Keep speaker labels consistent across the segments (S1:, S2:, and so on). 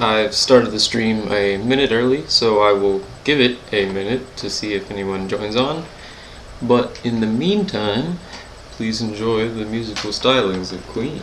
S1: I've started the stream a minute early, so I will give it a minute to see if anyone joins on. But in the meantime, please enjoy the musical stylings of Queen.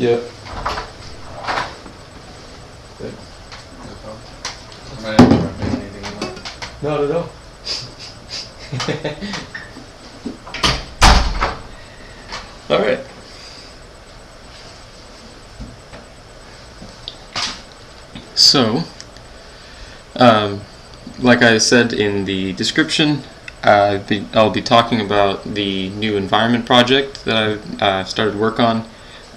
S1: Yep.
S2: Good. No problem. Am I interrupting anything?
S1: Not at all. Alright. So, like I said in the description, I'll be talking about the new environment project that I've started work on.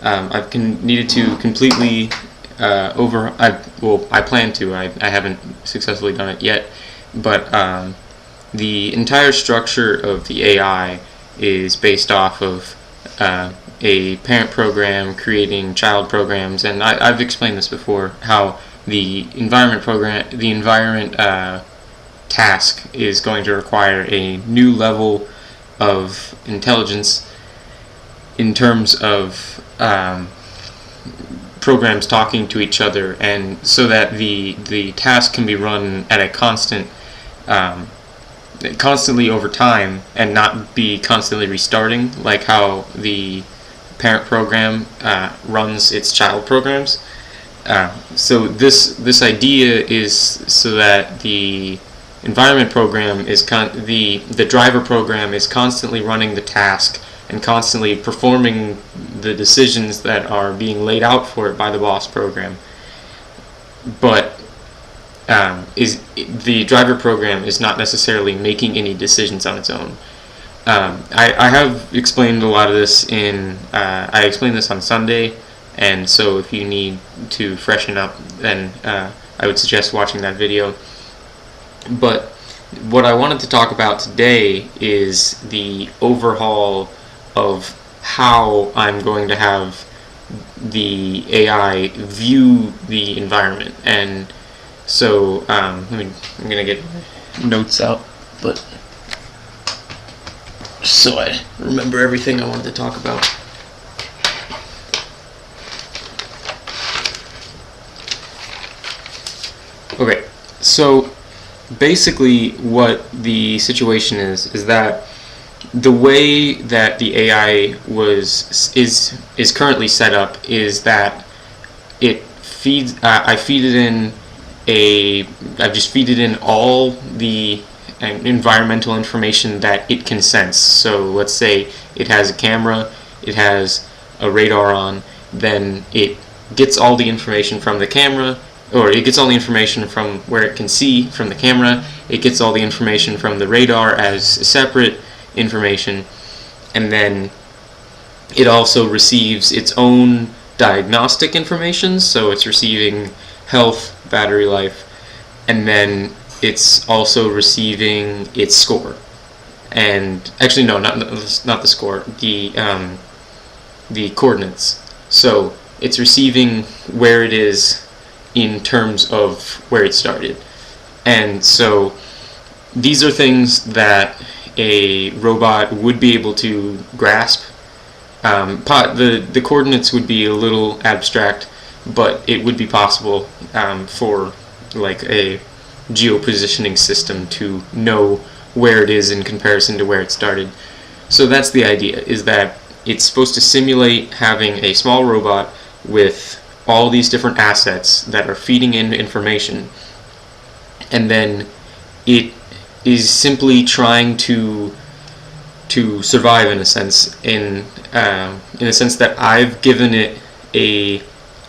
S1: I've needed to completely I plan to. I haven't successfully done it yet, but the entire structure of the AI is based off of a parent program creating child programs, and I've explained this before, how the environment task is going to require a new level of intelligence in terms of programs talking to each other, and so that the task can be run at a constantly over time and not be constantly restarting, like how the parent program runs its child programs. So this idea is so that the environment program is the driver program is constantly running the task and constantly performing the decisions that are being laid out for it by the boss program. But the driver program is not necessarily making any decisions on its own. I have explained a lot of this I explained this on Sunday, and so if you need to freshen up, then I would suggest watching that video. But what I wanted to talk about today is the overhaul of how I'm going to have the AI view the environment. And so I'm gonna get notes out, but so I remember everything I wanted to talk about. Okay, so basically what the situation is that the way that the AI is currently set up is that it feeds. I've just feed it in all the environmental information that it can sense. So let's say it has a camera, it has a radar on, then it gets all the information from the camera, or it gets all the information from where it can see from the camera, it gets all the information from the radar as separate information, and then it also receives its own diagnostic information, so it's receiving health, battery life, and then it's also receiving its score. And actually no, not the score, the coordinates. So it's receiving where it is in terms of where it started. And so these are things that a robot would be able to grasp. The coordinates would be a little abstract, but it would be possible for like a geopositioning system to know where it is in comparison to where it started. So that's the idea, is that it's supposed to simulate having a small robot with all these different assets that are feeding in information, and then it is simply trying to survive in a sense, in a sense that I've given it a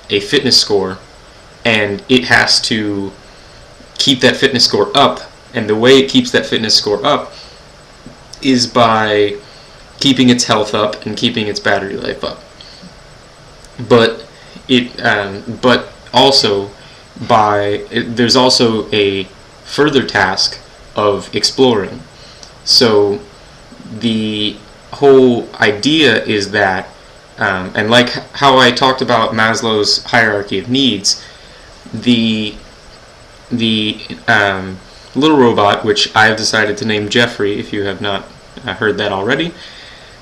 S1: fitness score, and it has to keep that fitness score up. And the way it keeps that fitness score up is by keeping its health up and keeping its battery life up. But also there's also a further task of exploring. So the whole idea is that, and like how I talked about Maslow's hierarchy of needs, the little robot, which I have decided to name Jeffrey, if you have not heard that already.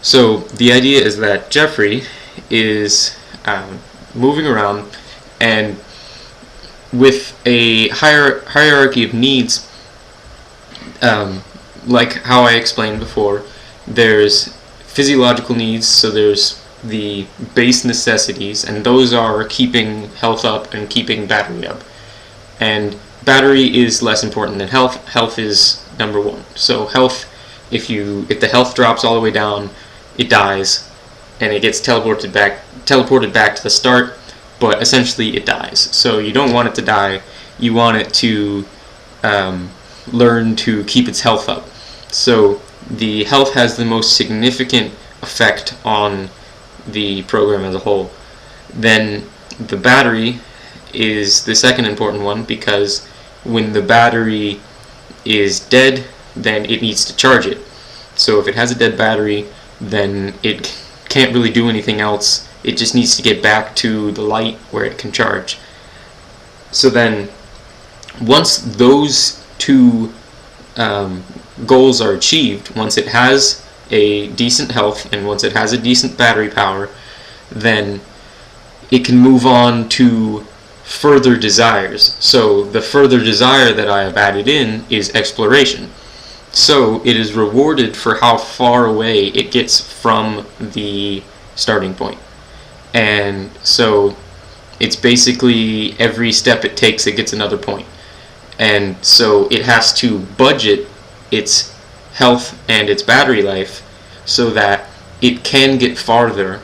S1: So the idea is that Jeffrey is moving around, and with a hierarchy of needs, like how I explained before, there's physiological needs, so there's the base necessities, and those are keeping health up and keeping battery up. And battery is less important than health. Health is number one. So health, if the health drops all the way down, it dies, and it gets teleported back to the start, but essentially it dies. So you don't want it to die. You want it to learn to keep its health up. So the health has the most significant effect on the program as a whole. Then the battery is the second important one, because when the battery is dead, then it needs to charge it. So if it has a dead battery, then it can't really do anything else. It just needs to get back to the light where it can charge. So then once those two goals are achieved, once it has a decent health and once it has a decent battery power, then it can move on to further desires. So the further desire that I have added in is exploration. So it is rewarded for how far away it gets from the starting point. And so it's basically every step it takes, it gets another point. And so it has to budget its health and its battery life so that it can get farther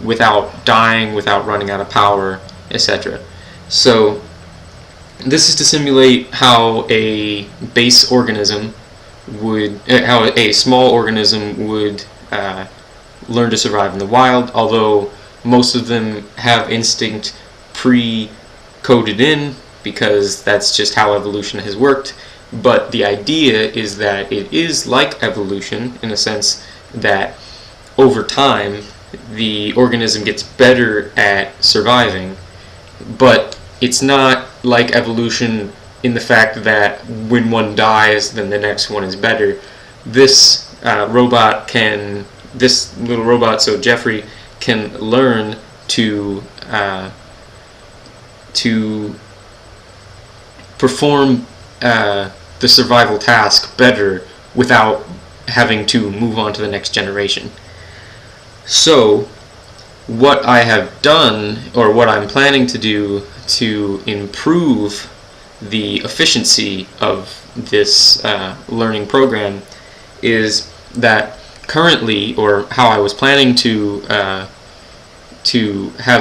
S1: without dying, without running out of power, etc. So this is to simulate how a base organism would, how a small organism would learn to survive in the wild, although most of them have instinct pre-coded in, because that's just how evolution has worked. But the idea is that it is like evolution in a sense that over time the organism gets better at surviving, but it's not like evolution in the fact that when one dies then the next one is better. This little robot, so Jeffrey, can learn to perform the survival task better without having to move on to the next generation. So what I have done, or what I'm planning to do to improve the efficiency of this learning program, is that currently, or how I was planning to have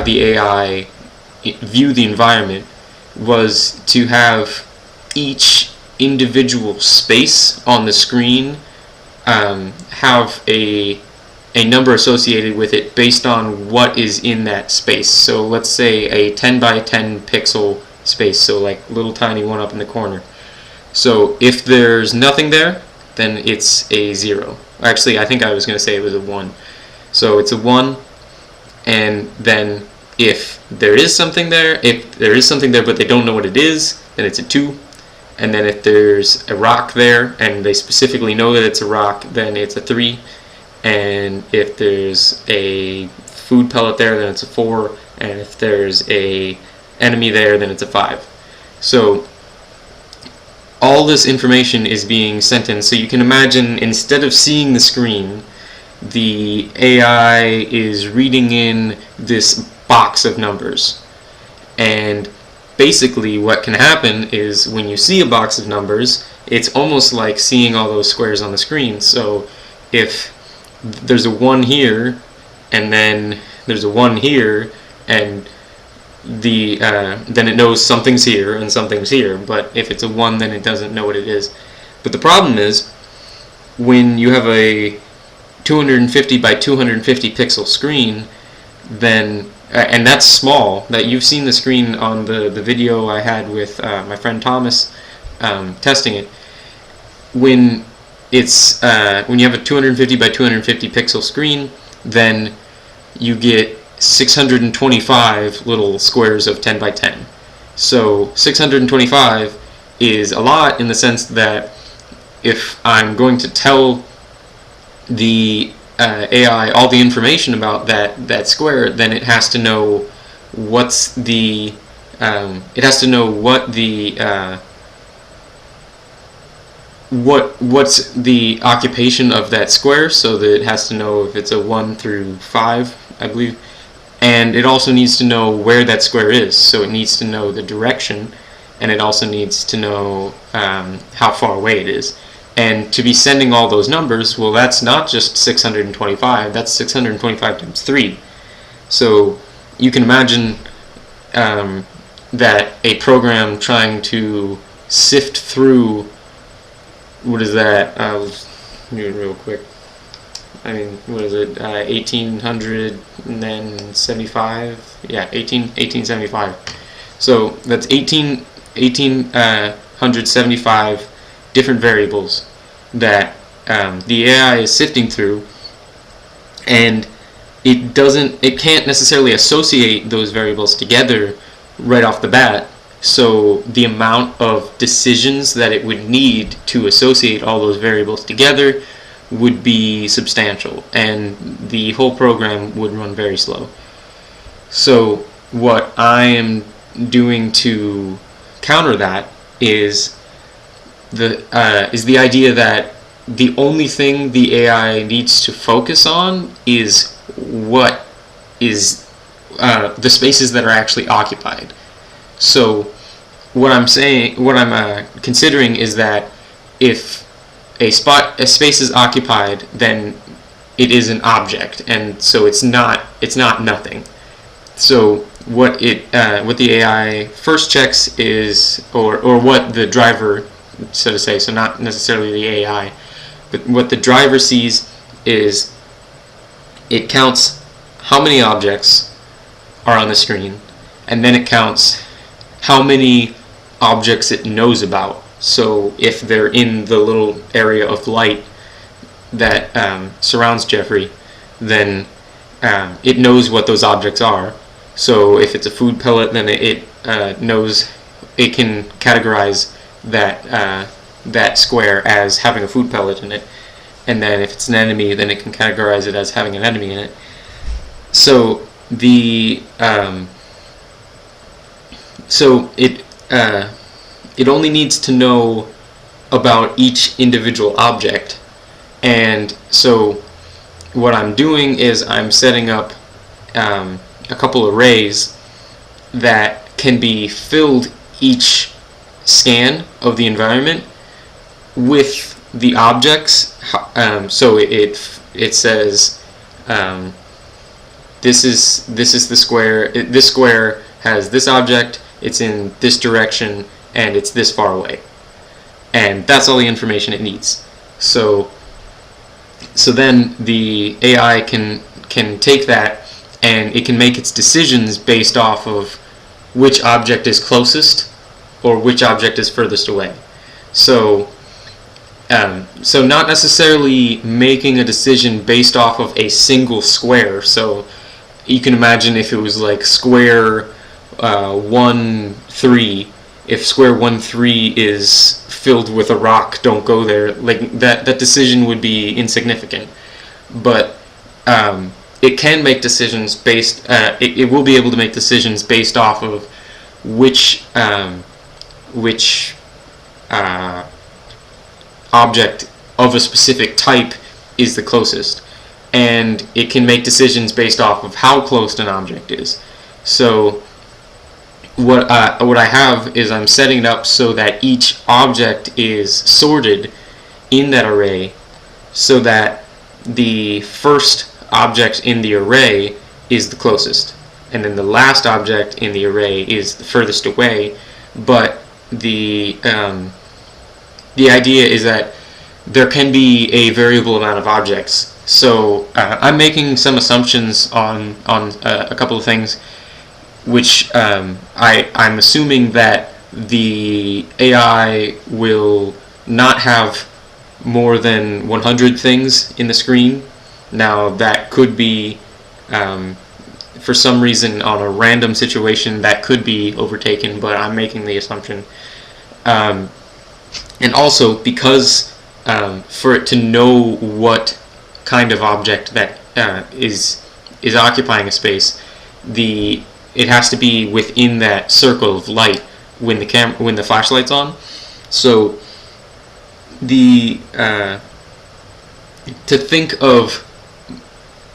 S1: the AI view the environment, was to have each individual space on the screen have a number associated with it based on what is in that space. So let's say a 10 by 10 pixel space, so like little tiny one up in the corner. So if there's nothing there, then it's a 0. Actually, I think I was going to say it was a 1. So it's a 1, and then if there is something there, but they don't know what it is, then it's a 2. And then if there's a rock there and they specifically know that it's a rock, then it's a 3. And if there's a food pellet there, then it's a 4. And if there's a enemy there, then it's a 5. So all this information is being sent in. So you can imagine, instead of seeing the screen, the AI is reading in this box of numbers. And basically what can happen is when you see a box of numbers, it's almost like seeing all those squares on the screen. So if there's a 1 here, and then there's a 1 here, and then it knows something's here and something's here. But if it's a 1, then it doesn't know what it is. But the problem is when you have a 250 by 250 pixel screen, then and that's small. That you've seen the screen on the video I had with my friend Thomas testing it. When it's when you have a 250 by 250 pixel screen, then you get 625 little squares of 10 by 10. So 625 is a lot in the sense that if I'm going to tell the AI all the information about that square, then it has to know what's the it has to know what the what's the occupation of that square, so that it has to know if it's a 1 through 5, I believe, and it also needs to know where that square is, so it needs to know the direction, and it also needs to know how far away it is. And to be sending all those numbers, well, that's not just 625, that's 625 times 3. So you can imagine that a program trying to sift through, what is that, I'll do it real quick, I mean, what is it, 1875, yeah, 1875. So that's 1875 different variables that the AI is sifting through, and it can't necessarily associate those variables together right off the bat. So the amount of decisions that it would need to associate all those variables together would be substantial, and the whole program would run very slow. So what I am doing to counter that is the idea that the only thing the AI needs to focus on is what is the spaces that are actually occupied. So what I'm considering is that if a space is occupied, then it is an object, and so it's not nothing. So what the AI first checks is, or what the driver, so to say, so not necessarily the AI, but what the driver sees is it counts how many objects are on the screen, and then it counts how many objects it knows about. So if they're in the little area of light that surrounds Jeffrey, then it knows what those objects are. So if it's a food pellet, then it knows, it can categorize that square as having a food pellet in it. And then if it's an enemy, then it can categorize it as having an enemy in it. So it only needs to know about each individual object. And so what I'm doing is I'm setting up a couple arrays that can be filled each scan of the environment with the objects. So it says this is the square. This square has this object. It's in this direction, and it's this far away. And that's all the information it needs. So then the AI can take that, and it can make its decisions based off of which object is closest or which object is furthest away. So not necessarily making a decision based off of a single square. So you can imagine if it was like square 1, 3. If square 1, 3 is filled with a rock, don't go there. Like that decision would be insignificant. But it can make decisions based. It will be able to make decisions based off of which object of a specific type is the closest, and it can make decisions based off of how close an object is. So what I have is I'm setting it up so that each object is sorted in that array, so that the first object in the array is the closest. and then the last object in the array is the furthest away. But the idea is that there can be a variable amount of objects. So I'm making some assumptions on a couple of things, which I'm assuming that the AI will not have more than 100 things in the screen. Now that could be, for some reason, on a random situation, that could be overtaken, but I'm making the assumption. And also, because for it to know what kind of object that is occupying a space, it has to be within that circle of light when the flashlight's on. So to think of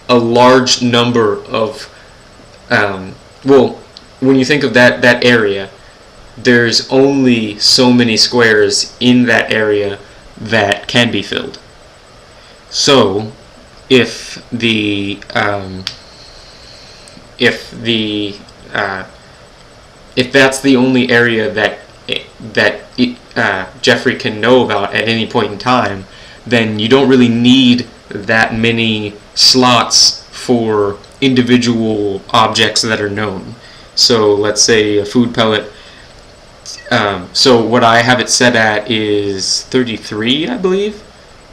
S1: a large number of when you think of that area, there's only so many squares in that area that can be filled. So if that's the only area that Jeffrey can know about at any point in time, then you don't really need that many slots for individual objects that are known. So let's say a food pellet. So what I have it set at is 33, I believe.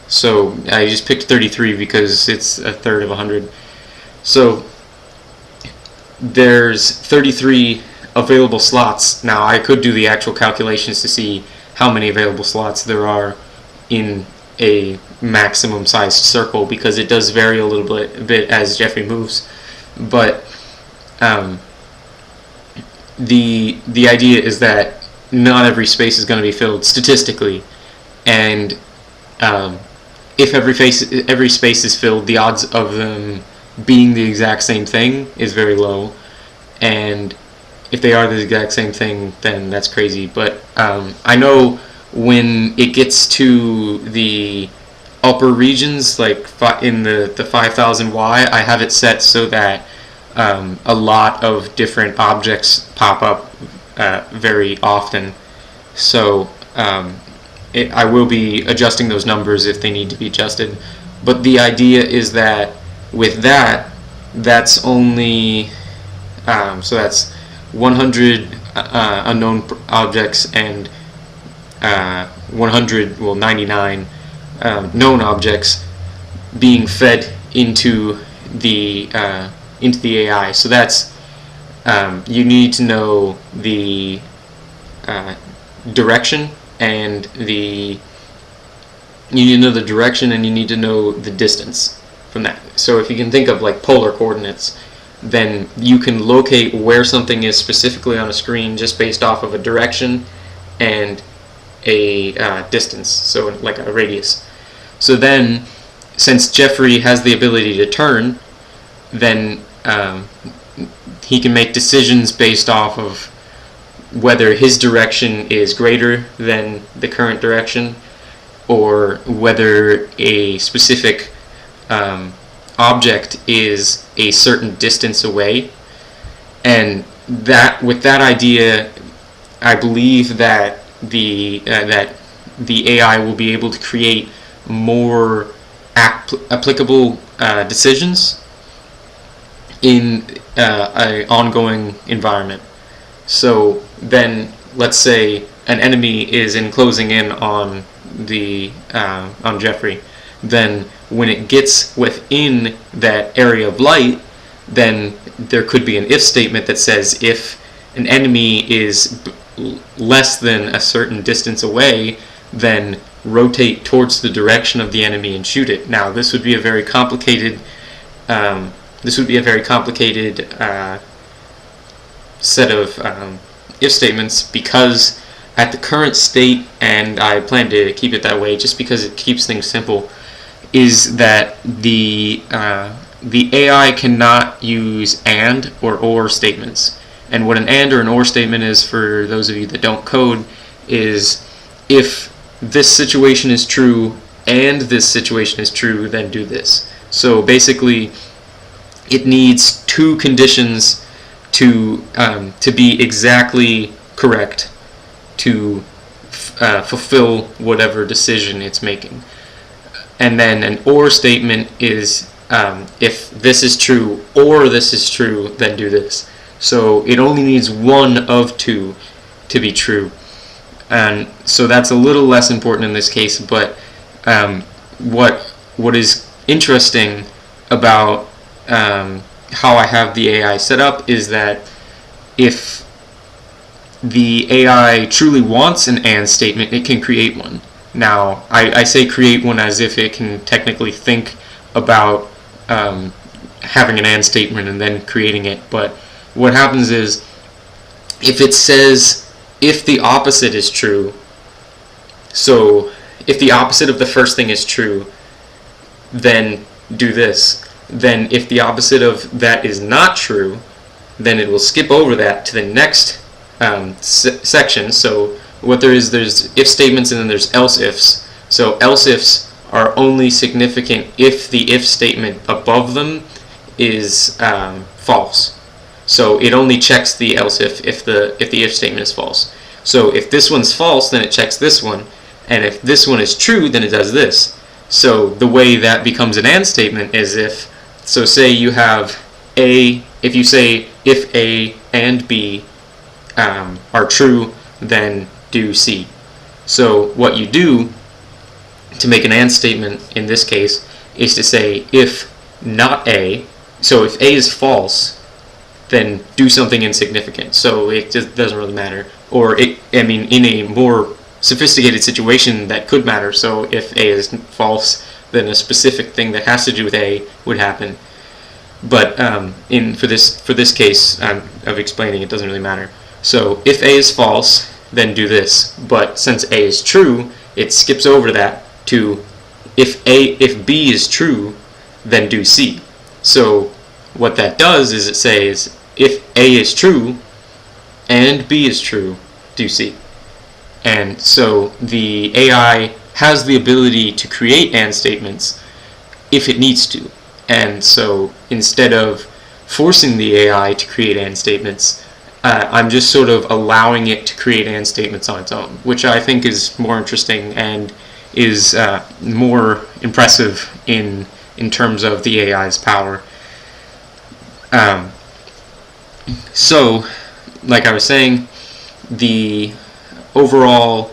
S1: So I just picked 33 because it's a third of 100. So there's 33 available slots. Now I could do the actual calculations to see how many available slots there are in a maximum sized circle, because it does vary a little bit as Jeffrey moves. But the idea is that not every space is going to be filled statistically, and if every space is filled, the odds of them being the exact same thing is very low, and if they are the exact same thing, then that's crazy. But I know when it gets to the upper regions, like in the 5000Y, I have it set so that a lot of different objects pop up very often. So I will be adjusting those numbers if they need to be adjusted. But the idea is that with that's only so that's 100 unknown objects and 99 known objects being fed into the AI. So that's you need to know the direction and you need to know the direction and you need to know the distance from that. So if you can think of like polar coordinates, then you can locate where something is specifically on a screen just based off of a direction and a distance, so like a radius. So then, since Jeffrey has the ability to turn, then he can make decisions based off of whether his direction is greater than the current direction, or whether a specific object is a certain distance away. And with that idea, I believe that the AI will be able to create more applicable decisions in an ongoing environment. So then, let's say an enemy is closing in on on Jeffrey. Then when it gets within that area of light, then there could be an if statement that says if an enemy is less than a certain distance away, then rotate towards the direction of the enemy and shoot it. Now this would be a very complicated set of if statements, because at the current state, and I plan to keep it that way just because it keeps things simple, is that the AI cannot use and or statements. And what an and or an or statement is, for those of you that don't code, is if this situation is true and this situation is true, then do this. So basically, it needs two conditions to be exactly correct to fulfill whatever decision it's making. And then an or statement is if this is true or this is true, then do this. So it only needs one of two to be true. And so that's a little less important in this case, but what is interesting about how I have the AI set up is that if the AI truly wants an and statement, it can create one. Now, I say create one as if it can technically think about having an and statement and then creating it, but what happens is if it says if the opposite is true, so if the opposite of the first thing is true, then do this. Then if the opposite of that is not true, then it will skip over that to the next section. So what there's if statements and then there's else ifs. So else ifs are only significant if the if statement above them is false. So it only checks the else if the if statement is false. So if this one's false, then it checks this one, and if this one is true, then it does this. So the way that becomes an and statement is so say you have A, if you say if A and B are true, then do C. So what you do to make an and statement in this case is to say if not A, so if A is false, then do something insignificant. So it just doesn't really matter. Or in a more sophisticated situation that could matter. So if A is false, then a specific thing that has to do with A would happen. But for this case of explaining, it doesn't really matter. So if A is false, then do this. But since A is true, it skips over that to if B is true, then do C. So what that does is it says if A is true and B is true, do C. And so the AI has the ability to create and statements if it needs to. And so instead of forcing the AI to create and statements, I'm just sort of allowing it to create and statements on its own, which I think is more interesting and is more impressive in terms of the AI's power. So, like I was saying, the overall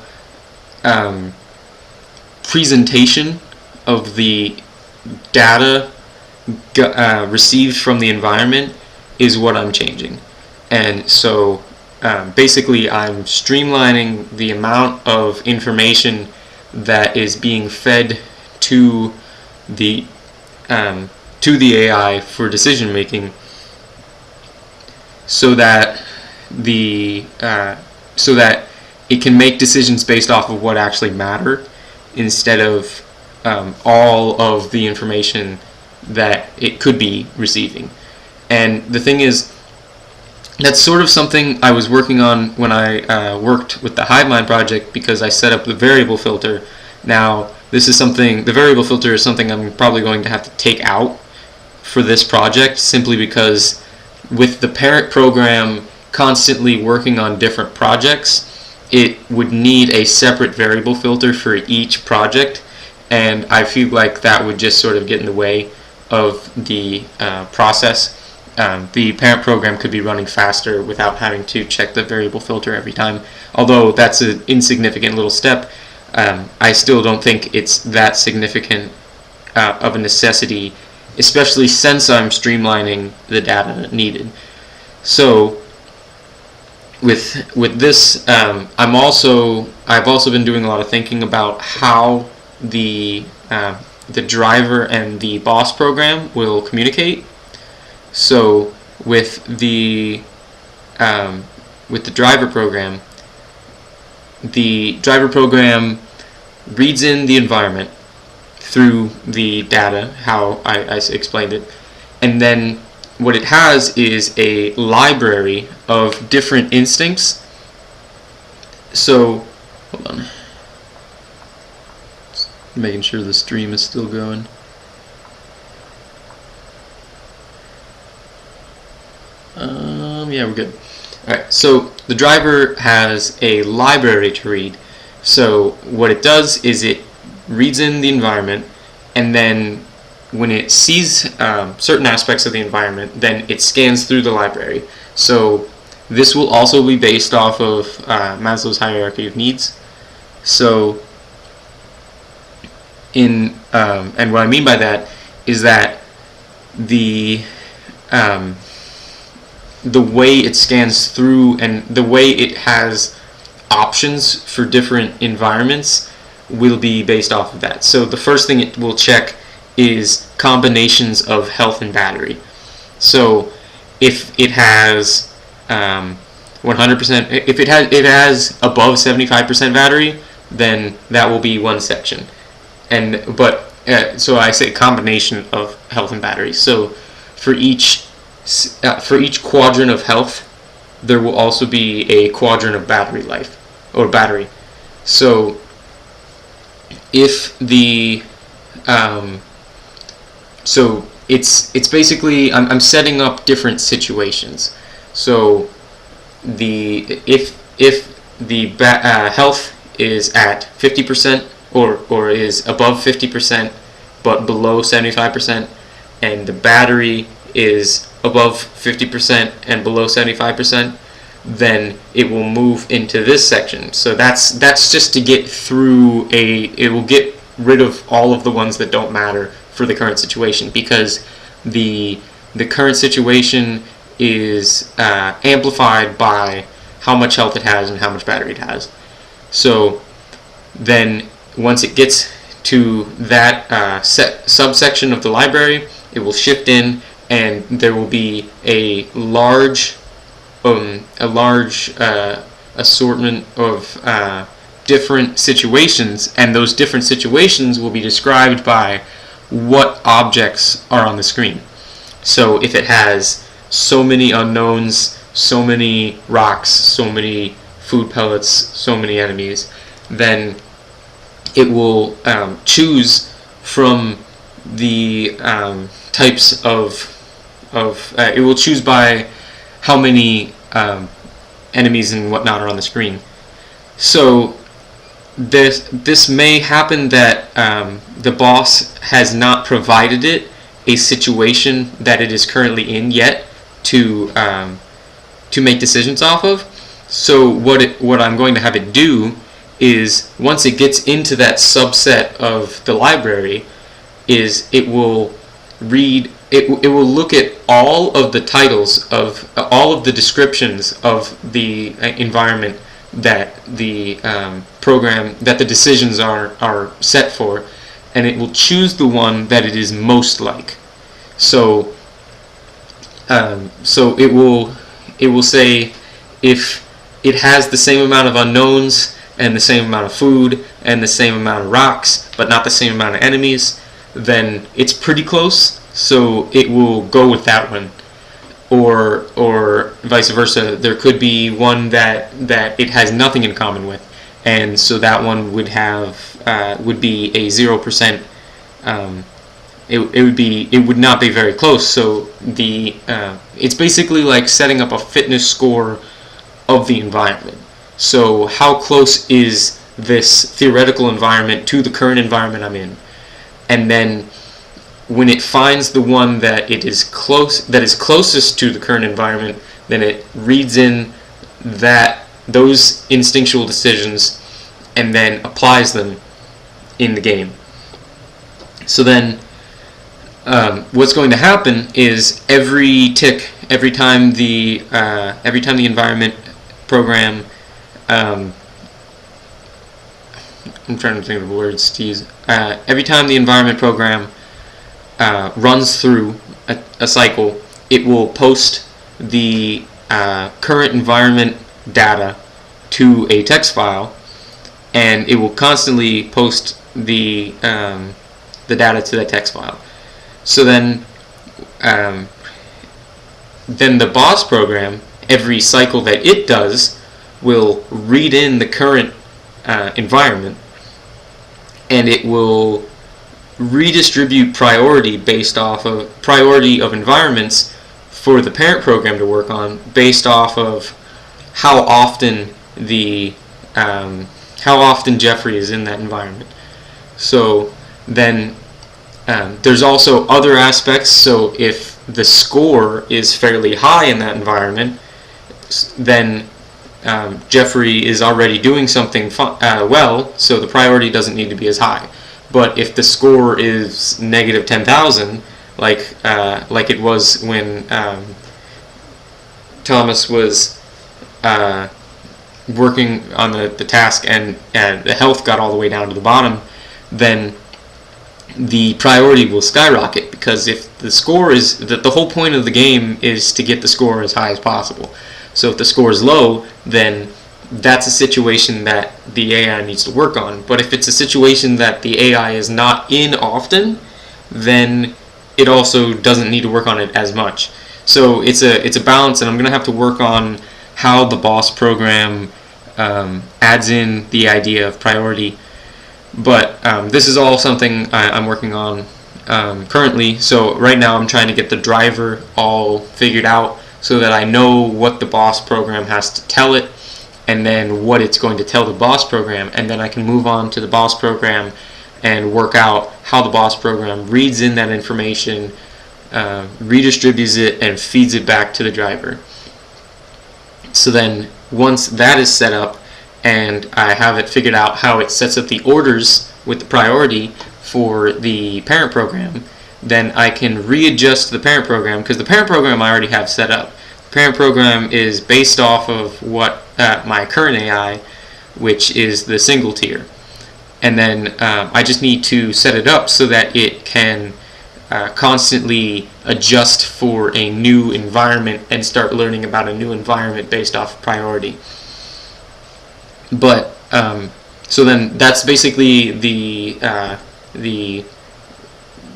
S1: presentation of the data received from the environment is what I'm changing. And so basically I'm streamlining the amount of information that is being fed to the AI for decision making, so that it can make decisions based off of what actually matter instead of all of the information that it could be receiving. And the thing is, that's sort of something I was working on when I worked with the HiveMind project, because I set up the variable filter. Now, the variable filter is something I'm probably going to have to take out for this project, simply because with the parent program constantly working on different projects, it would need a separate variable filter for each project, and I feel like that would just sort of get in the way of the process. The parent program could be running faster without having to check the variable filter every time. Although that's an insignificant little step, I still don't think it's that significant of a necessity, especially since I'm streamlining the data needed. So with this, I've also been doing a lot of thinking about how the driver and the boss program will communicate. So with the driver program reads in the environment through the data, how I explained it, and then what it has is a library of different instincts. So, hold on, just making sure the stream is still going. Yeah, we're good. Alright, so the driver has a library to read. So what it does is it reads in the environment, and then when it sees certain aspects of the environment, then it scans through the library. So this will also be based off of Maslow's hierarchy of needs. So and what I mean by that is that the way it scans through and the way it has options for different environments will be based off of that. So the first thing it will check is combinations of health and battery. So if it has 100%, if it has above 75% battery, then that will be one section. So I say combination of health and battery. So for each quadrant of health, there will also be a quadrant of battery life or battery. So if the so it's basically I'm setting up different situations. So if the health is at 50% or is above 50% but below 75%, and the battery is above 50% and below 75%, then it will move into this section. So that's just to get through it will get rid of all of the ones that don't matter for the current situation, because the current situation is amplified by how much health it has and how much battery it has. So then once it gets to that subsection of the library, it will shift in, and there will be a large assortment of different situations, and those different situations will be described by what objects are on the screen. So if it has so many unknowns, so many rocks, so many food pellets, so many enemies, then it will choose from the types of it will choose by how many enemies and whatnot are on the screen. So this may happen that the boss has not provided it a situation that it is currently in yet to make decisions off of. So what I'm going to have it do is, once it gets into that subset of the library, is it will read, it will look at all of the titles of all of the descriptions of the environment that the program, that the decisions are set for, and it will choose the one that it is most like. So it will say if it has the same amount of unknowns and the same amount of food and the same amount of rocks but not the same amount of enemies, then it's pretty close, so it will go with that one. Or vice versa, there could be one that it has nothing in common with, and so that one would be a 0%. It would not be very close. So it's basically like setting up a fitness score of the environment. So how close is this theoretical environment to the current environment I'm in? And then when it finds the one that is closest to the current environment, then it reads in those instinctual decisions and then applies them in the game. So then what's going to happen is every time the environment program, I'm trying to think of the words to use. Every time the environment program runs through a cycle, it will post the current environment data to a text file, and it will constantly post the data to that text file. So then the boss program, every cycle that it does, will read in the current environment, and it will redistribute priority based off of priority of environments for the parent program to work on based off of how often Jeffrey is in that environment. So then there's also other aspects. So if the score is fairly high in that environment, then Jeffrey is already doing something well, so the priority doesn't need to be as high. But if the score is negative 10,000, like it was when Thomas was working on the task and the health got all the way down to the bottom, then the priority will skyrocket, because if the score is the whole point of the game is to get the score as high as possible. So if the score is low, then that's a situation that the AI needs to work on. But if it's a situation that the AI is not in often, then it also doesn't need to work on it as much. So it's a balance, and I'm going to have to work on how the boss program adds in the idea of priority. But this is all something I'm working on currently. So right now I'm trying to get the driver all figured out so that I know what the boss program has to tell it, and then what it's going to tell the boss program, and then I can move on to the boss program and work out how the boss program reads in that information, redistributes it, and feeds it back to the driver. So then once that is set up and I have it figured out how it sets up the orders with the priority for the parent program, then I can readjust the parent program, because the parent program I already have set up. The parent program is based off of what my current AI, which is the single tier. And then I just need to set it up so that it can constantly adjust for a new environment and start learning about a new environment based off priority. But so then that's basically the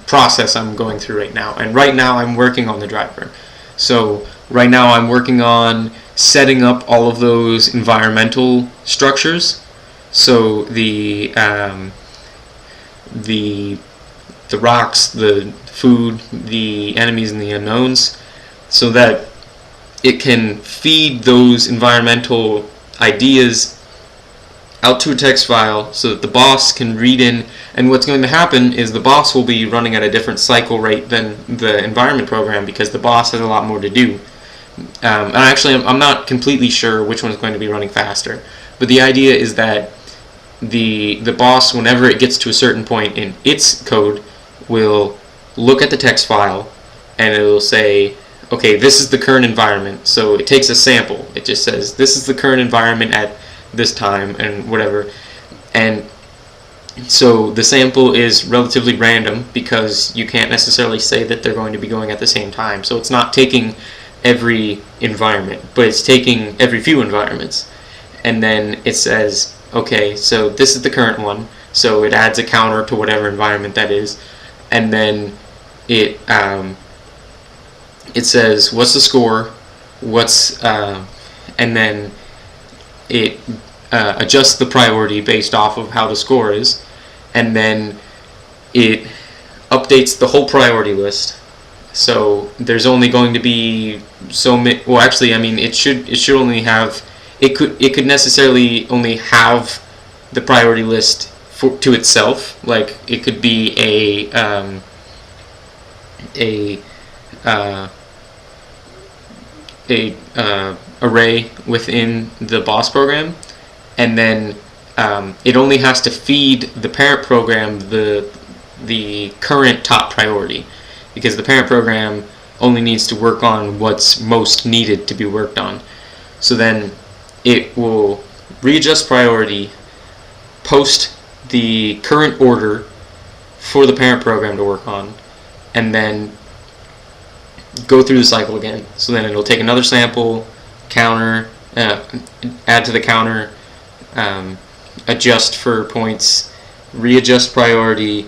S1: process I'm going through right now. And right now I'm working on the driver. So right now I'm working on setting up all of those environmental structures. So the rocks, the food, the enemies, and the unknowns, so that it can feed those environmental ideas out to a text file so that the boss can read in. And what's going to happen is the boss will be running at a different cycle rate than the environment program, because the boss has a lot more to do. And actually, I'm not completely sure which one's going to be running faster, but the idea is that the boss, whenever it gets to a certain point in its code, will look at the text file and it will say, okay, this is the current environment. So it takes a sample. It just says, this is the current environment at this time and whatever. And so the sample is relatively random, because you can't necessarily say that they're going to be going at the same time. So it's not taking every environment, but it's taking every few environments. And then it says, okay, so this is the current one. So it adds a counter to whatever environment that is. And then it says, what's the score? And then it adjusts the priority based off of how the score is, and then it updates the whole priority list. So there's only going to be so many. Well, actually, I mean, it should only have. It could necessarily only have the priority list to itself. Like it could be a array within the boss program, and then it only has to feed the parent program the current top priority, because the parent program only needs to work on what's most needed to be worked on. So then it will readjust priority, post the current order for the parent program to work on, and then go through the cycle again. So then it'll take another sample, counter, add to the counter, adjust for points, readjust priority,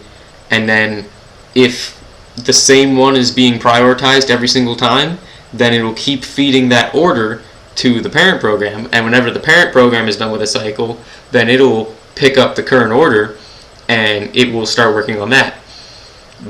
S1: and then if the same one is being prioritized every single time, then it will keep feeding that order to the parent program, and whenever the parent program is done with a cycle, then it'll pick up the current order and it will start working on that.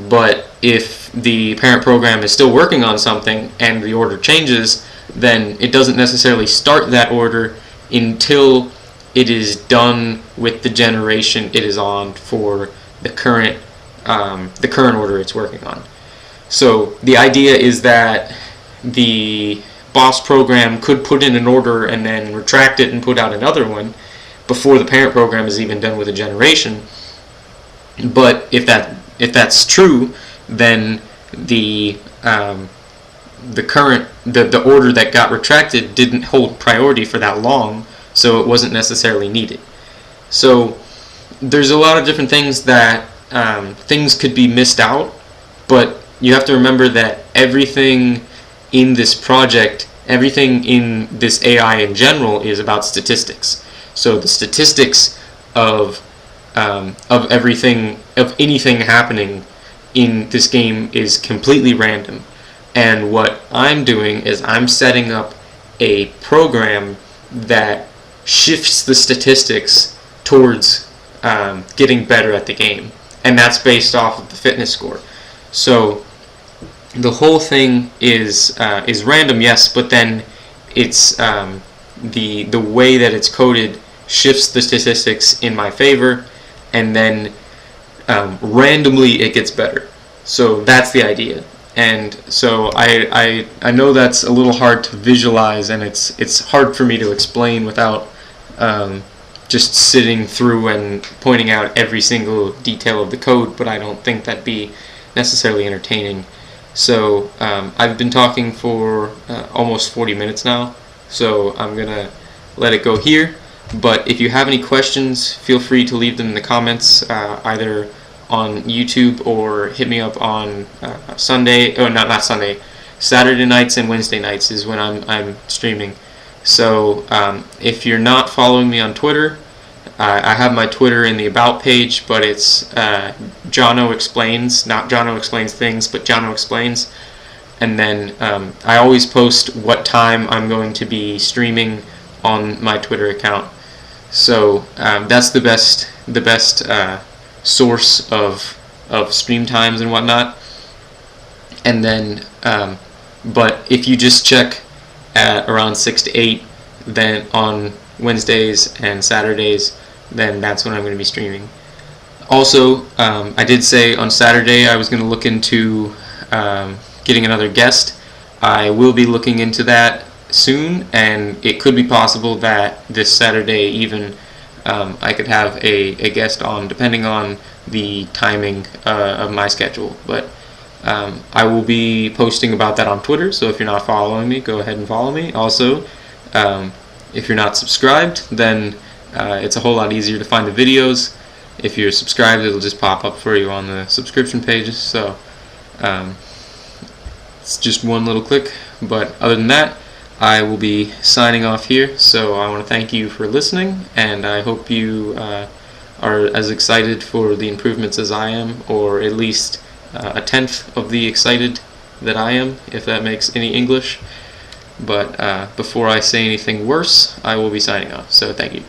S1: But if the parent program is still working on something and the order changes, then it doesn't necessarily start that order until it is done with the generation it is on for the current order it's working on. So the idea is that the boss program could put in an order and then retract it and put out another one before the parent program is even done with a generation. But if that's true, then the order that got retracted didn't hold priority for that long, so it wasn't necessarily needed. So there's a lot of different things that things could be missed out, but you have to remember that everything in this project, everything in this AI in general, is about statistics. So the statistics of everything, of anything happening in this game is completely random. And what I'm doing is I'm setting up a program that shifts the statistics towards getting better at the game, and that's based off of the fitness score. So the whole thing is random, yes, but then it's the way that it's coded shifts the statistics in my favor, and then randomly it gets better. So that's the idea. And so I know that's a little hard to visualize, and it's hard for me to explain without just sitting through and pointing out every single detail of the code, but I don't think that'd be necessarily entertaining. So I've been talking for almost 40 minutes now, so I'm gonna let it go here. But if you have any questions, feel free to leave them in the comments, either on YouTube or hit me up on Saturday nights and Wednesday nights is when I'm streaming. So if you're not following me on Twitter, I have my Twitter in the About page, but it's Jono Explains, not Jono Explains Things, but Jono Explains. And then I always post what time I'm going to be streaming on my Twitter account. So that's the best source of stream times and whatnot. And then but if you just check at around 6 to 8 then on Wednesdays and Saturdays, then that's when I'm going to be streaming. Also, I did say on Saturday I was going to look into getting another guest. I will be looking into that soon, and it could be possible that this Saturday even I could have a guest on, depending on the timing of my schedule. But I will be posting about that on Twitter, so if you're not following me, go ahead and follow me. Also, if you're not subscribed, then it's a whole lot easier to find the videos. If you're subscribed, it'll just pop up for you on the subscription pages. So it's just one little click. But other than that, I will be signing off here. So I want to thank you for listening, and I hope you are as excited for the improvements as I am, or at least a tenth of the excited that I am, if that makes any English. But before I say anything worse, I will be signing off. So thank you.